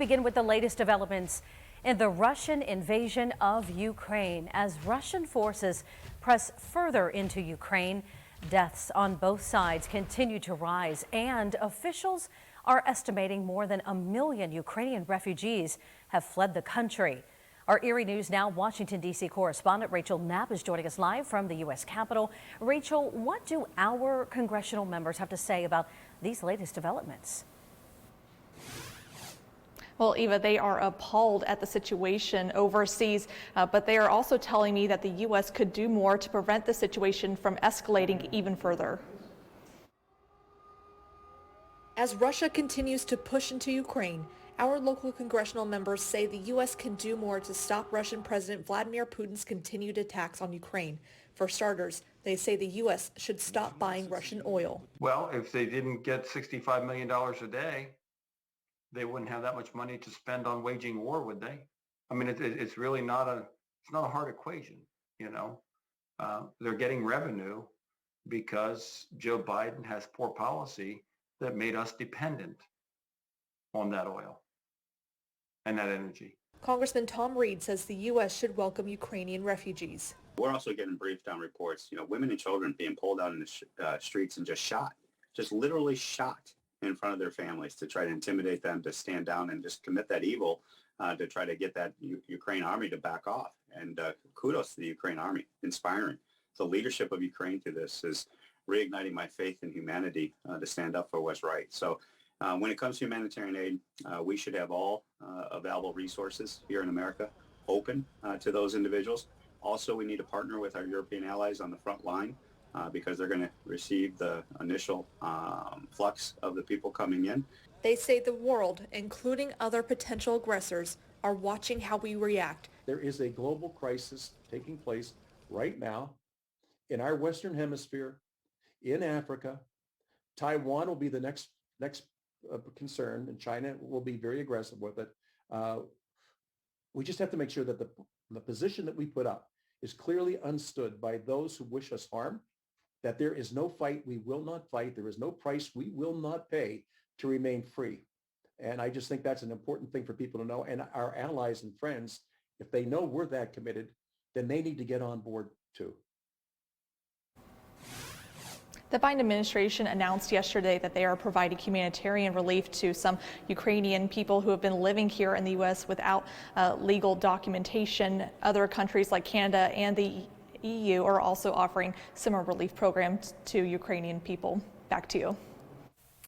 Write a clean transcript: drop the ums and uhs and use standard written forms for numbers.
Begin with the latest developments in the Russian invasion of Ukraine. As Russian forces press further into Ukraine, deaths on both sides continue to rise, and officials are estimating more than 1 million Ukrainian refugees have fled the country. Our Erie News Now Washington, D.C. correspondent Rachel Knapp is joining us live from the U.S. Capitol. Rachel, what do our congressional members have to say about these latest developments? Well, Eva, they are appalled at the situation overseas, but they are also telling me that the U.S. could do more to prevent the situation from escalating even further. As Russia continues to push into Ukraine, our local congressional members say the U.S. can do more to stop Russian President Vladimir Putin's continued attacks on Ukraine. For starters, they say the U.S. should stop buying Russian oil. Well, if they didn't get $65 million a day, they wouldn't have that much money to spend on waging war, would they? I mean, it's really not a hard equation, you know. They're getting revenue because Joe Biden has poor policy that made us dependent on that oil and that energy. Congressman Tom Reed says the U.S. should welcome Ukrainian refugees. We're also getting briefed on reports, women and children being pulled out in the streets and just shot, just literally shot in front of their families to try to intimidate them to stand down and just commit that evil to try to get that Ukraine army to back off. And kudos to the Ukraine army, inspiring. The leadership of Ukraine through this is reigniting my faith in humanity to stand up for what's right. So when it comes to humanitarian aid, we should have all available resources here in America open to those individuals. Also, we need to partner with our European allies on the front line because they're going to receive the initial flux of the people coming in. They say the world, including other potential aggressors, are watching how we react. There is a global crisis taking place right now in our Western Hemisphere, in Africa. Taiwan will be the next concern, and China will be very aggressive with it. We just have to make sure that the position that we put up is clearly understood by those who wish us harm, that there is no fight we will not fight, there is no price we will not pay to remain free. And I just think that's an important thing for people to know. And our allies and friends, if they know we're that committed, then they need to get on board too. The Biden administration announced yesterday that they are providing humanitarian relief to some Ukrainian people who have been living here in the U.S. without legal documentation. Other countries like Canada and the EU are also offering similar relief programs to Ukrainian people. Back to you.